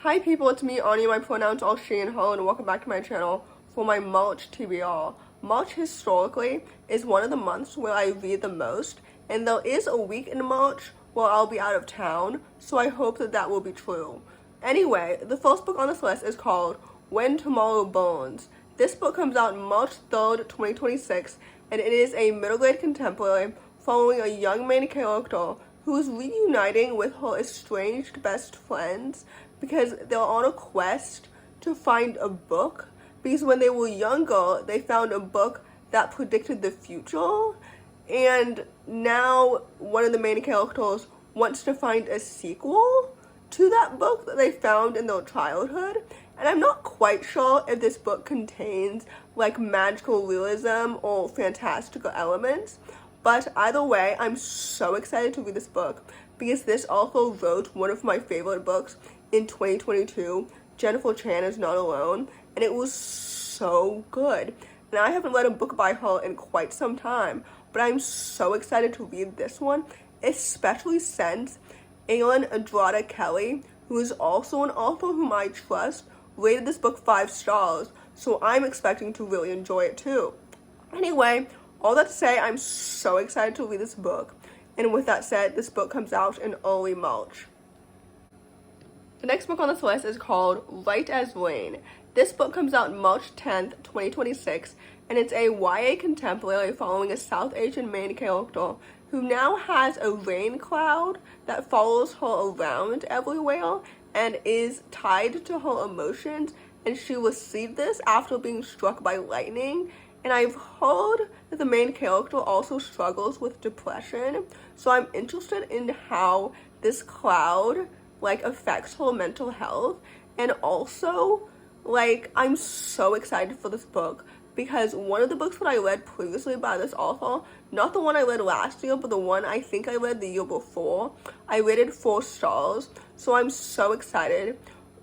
Hi people, it's me, Anja. My pronouns are she and her, and welcome back to my channel for my March TBR. March historically is one of the months where I read the most, and there is a week in March where I'll be out of town, so I hope that will be true. Anyway, the first book on this list is called When Tomorrow Burns. This book comes out March 3rd, 2026, and it is a middle-grade contemporary following a young main character who is reuniting with her estranged best friends because they're on a quest to find a book, because when they were younger, they found a book that predicted the future, and now one of the main characters wants to find a sequel to that book that they found in their childhood. And I'm not quite sure if this book contains like magical realism or fantastical elements, but either way, I'm so excited to read this book because this author wrote one of my favorite books in 2022, Jennifer Chan Is Not Alone, and it was so good. And I haven't read a book by her in quite some time, but I'm so excited to read this one, especially since Ellen Adrada Kelly, who is also an author whom I trust, rated this book 5 stars, so I'm expecting to really enjoy it too. Anyway, all that to say, I'm so excited to read this book, and with that said, this book comes out in early March. The next book on this list is called Light as Rain. This book comes out March 10th, 2026, and it's a YA contemporary following a South Asian main character who now has a rain cloud that follows her around everywhere and is tied to her emotions, and she received this after being struck by lightning. And I've heard that the main character also struggles with depression, so I'm interested in how this cloud affects her mental health. And also, I'm so excited for this book because one of the books that I read previously by this author, not the one I read last year, but the one I think I read the year before, I rated 4 stars. So I'm so excited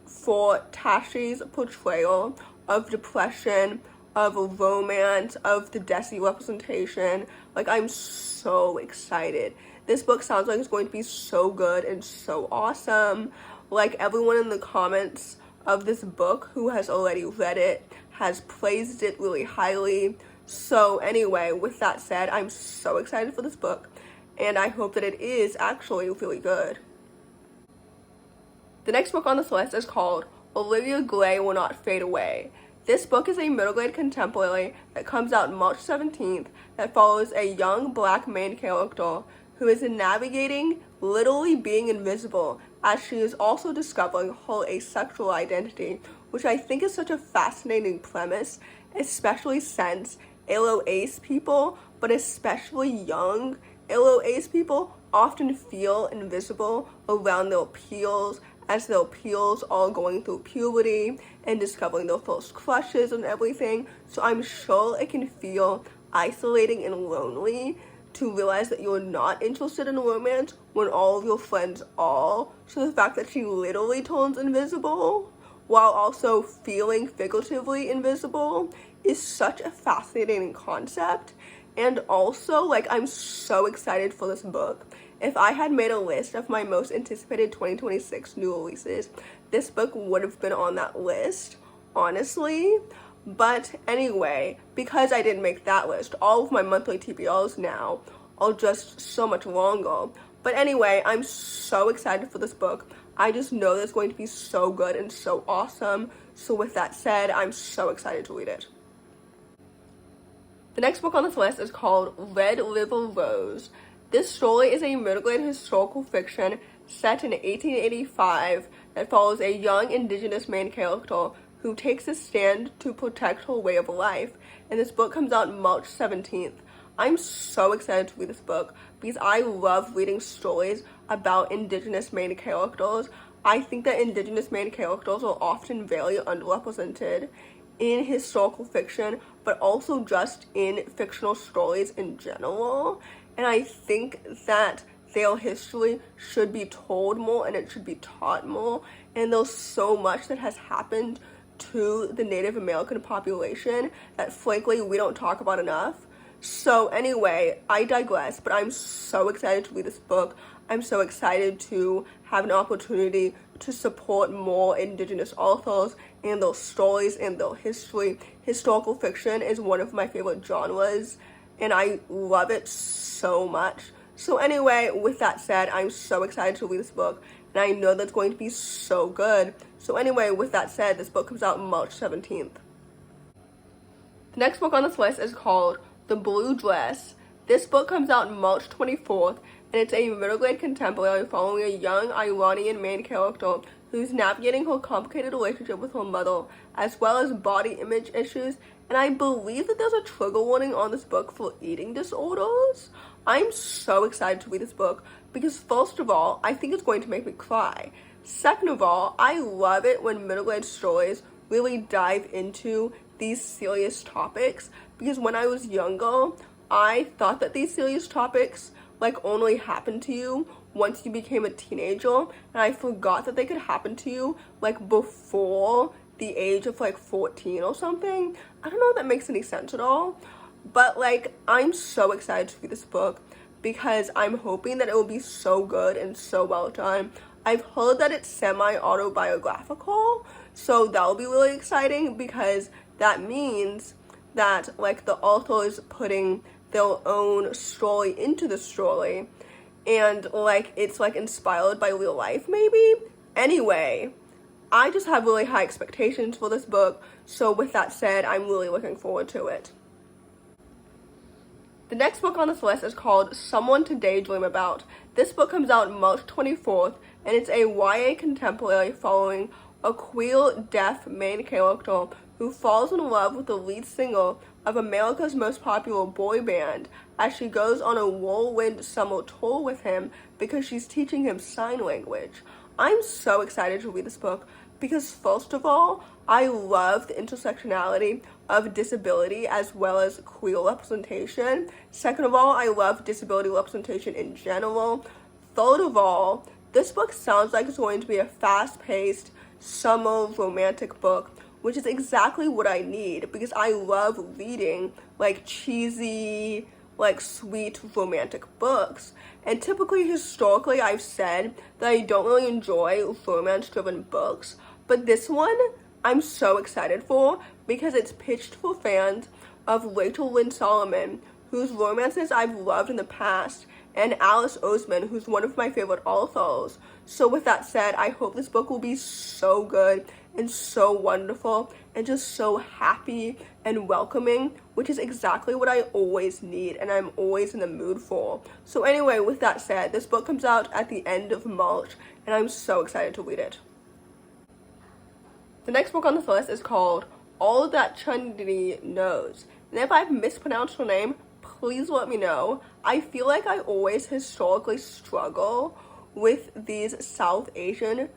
for Tashie's portrayal of depression, of romance, of the Desi representation. I'm so excited. This book sounds like it's going to be so good and so awesome. Everyone in the comments of this book who has already read it has praised it really highly. So anyway, with that said, I'm so excited for this book, and I hope that it is actually really good. The next book on this list is called Olivia Gray Will Not Fade Away. This book is a middle grade contemporary that comes out March 17th that follows a young black main character who is navigating literally being invisible as she is also discovering her asexual identity, which I think is such a fascinating premise, especially since LOAce people, but especially young LOAce people, often feel invisible around their peers as their peers are going through puberty and discovering their first crushes and everything. So I'm sure it can feel isolating and lonely to realize that you're not interested in romance when all of your friends are. So the fact that she literally turns invisible while also feeling figuratively invisible is such a fascinating concept. And also, I'm so excited for this book. If I had made a list of my most anticipated 2026 new releases, this book would have been on that list, honestly. But anyway, because I didn't make that list, all of my monthly TBRs now are just so much longer. But anyway, I'm so excited for this book. I just know that it's going to be so good and so awesome. So with that said, I'm so excited to read it. The next book on this list is called Red River Rose. This story is a middle-grade historical fiction set in 1885 that follows a young indigenous main character who takes a stand to protect her way of life, and this book comes out March 17th. I'm so excited to read this book because I love reading stories about indigenous main characters. I think that indigenous main characters are often very underrepresented in historical fiction, but also just in fictional stories in general. And I think that their history should be told more and it should be taught more. And there's so much that has happened to the Native American population that frankly we don't talk about enough. So anyway, I digress, but I'm so excited to read this book. I'm so excited to have an opportunity to support more Indigenous authors and their stories and their history. Historical fiction is one of my favorite genres, and I love it so much. So anyway, with that said, I'm so excited to read this book, and I know that's going to be so good. So anyway, with that said, this book comes out March 17th. The next book on this list is called The Blue Dress. This book comes out March 24th, and it's a middle-grade contemporary following a young Iranian main character who's navigating her complicated relationship with her mother, as well as body image issues, and I believe that there's a trigger warning on this book for eating disorders. I'm so excited to read this book because, first of all, I think it's going to make me cry. Second of all, I love it when middle-aged stories really dive into these serious topics, because when I was younger, I thought that these serious topics only happened to you once you became a teenager, and I forgot that they could happen to you before the age of 14 or something. I don't know if that makes any sense at all, but I'm so excited to read this book because I'm hoping that it will be so good and so well done. I've heard that it's semi-autobiographical, so that'll be really exciting because that means that the author is putting their own story into the story, and it's inspired by real life maybe. Anyway, I just have really high expectations for this book, so with that said, I'm really looking forward to it. The next book on this list is called Someone to Daydream About. This book comes out March 24th, and it's a YA contemporary following a queer deaf main character who falls in love with the lead singer of America's most popular boy band as she goes on a whirlwind summer tour with him because she's teaching him sign language. I'm so excited to read this book because, first of all, I love the intersectionality of disability as well as queer representation. Second of all, I love disability representation in general. Third of all, this book sounds like it's going to be a fast-paced summer romantic book, which is exactly what I need because I love reading cheesy, sweet romantic books. And typically, historically, I've said that I don't really enjoy romance-driven books, but this one I'm so excited for because it's pitched for fans of Rachel Lynn Solomon, whose romances I've loved in the past, and Alice Oseman, who's one of my favorite authors. So with that said, I hope this book will be so good and so wonderful and just so happy and welcoming, which is exactly what I always need and I'm always in the mood for. So anyway, with that said, this book comes out at the end of March, and I'm so excited to read it. The next book on this list is called All That Chandni Knows. And if I've mispronounced her name, please let me know. I feel like I always historically struggle with these South Asian,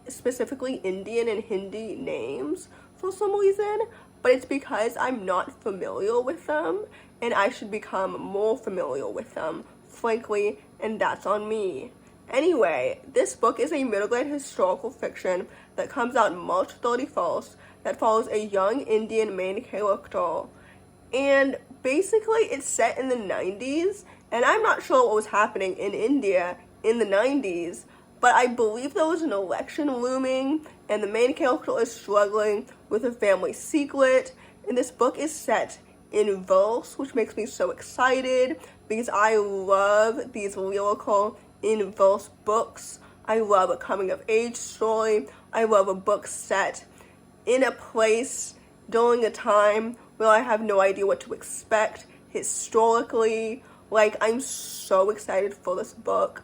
specifically Indian and Hindi names for some reason, but it's because I'm not familiar with them and I should become more familiar with them, frankly, and that's on me. Anyway, this book is a middle-grade historical fiction that comes out March 31st that follows a young Indian main character. And basically, it's set in the 90s, and I'm not sure what was happening in India in the 90s, but I believe there was an election looming, and the main character is struggling with a family secret, and this book is set in verse, which makes me so excited, because I love these lyrical in verse books. I love a coming-of-age story. I love a book set in a place during a time where I have no idea what to expect historically. I'm so excited for this book.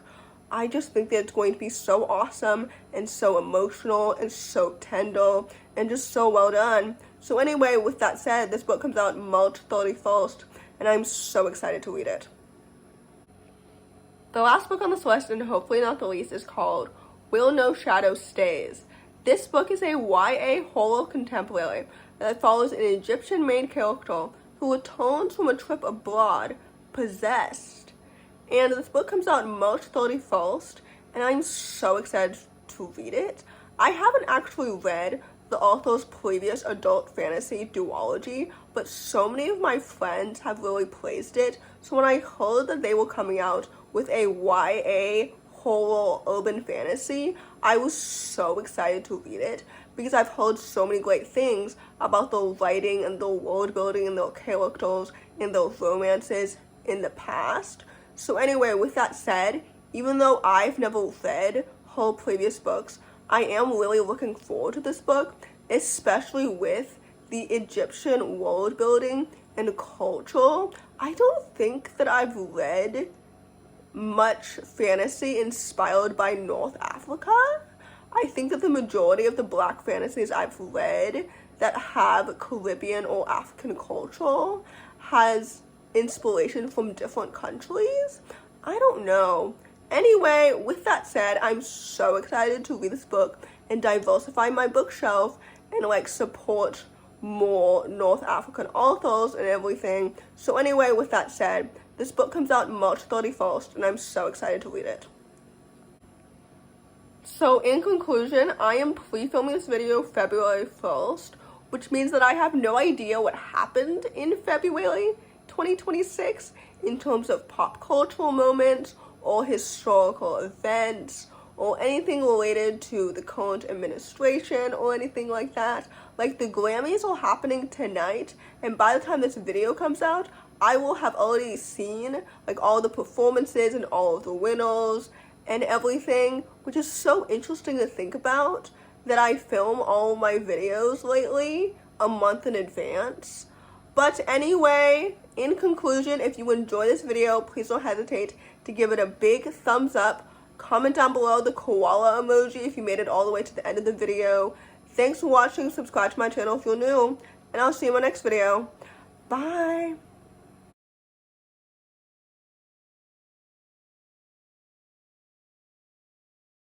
I just think that it's going to be so awesome and so emotional and so tender and just so well done. So anyway, with that said, this book comes out March 31st, and I'm so excited to read it. The last book on this list, and hopefully not the least, is called Will No Shadow Stays. This book is a YA horror contemporary that follows an Egyptian main character who returns from a trip abroad, possessed. And this book comes out March 31st, and I'm so excited to read it. I haven't actually read the the author's previous adult fantasy duology, but so many of my friends have really praised it. So when I heard that they were coming out with a YA horror urban fantasy, I was so excited to read it because I've heard so many great things about the writing and the world building and the characters and the romances in the past. So anyway, with that said, even though I've never read her previous books, I am really looking forward to this book, especially with the Egyptian world building and culture. I don't think that I've read much fantasy inspired by North Africa. I think that the majority of the Black fantasies I've read that have Caribbean or African culture has inspiration from different countries. I don't know. Anyway, with that said, I'm so excited to read this book and diversify my bookshelf and like support more North African authors and everything. So anyway, with that said, this book comes out March 31st and I'm so excited to read it. So in conclusion, I am pre-filming this video February 1st, which means that I have no idea what happened in February 2026 in terms of pop cultural moments or historical events or anything related to the current administration or anything like that. Like, the Grammys are happening tonight, and by the time this video comes out, I will have already seen like all the performances and all of the winners and everything, which is so interesting to think about that I film all my videos lately a month in advance. But anyway, in conclusion, if you enjoy this video, please don't hesitate to give it a big thumbs up. Comment down below the koala emoji if you made it all the way to the end of the video. Thanks for watching. Subscribe to my channel if you're new, and I'll see you in my next video. Bye.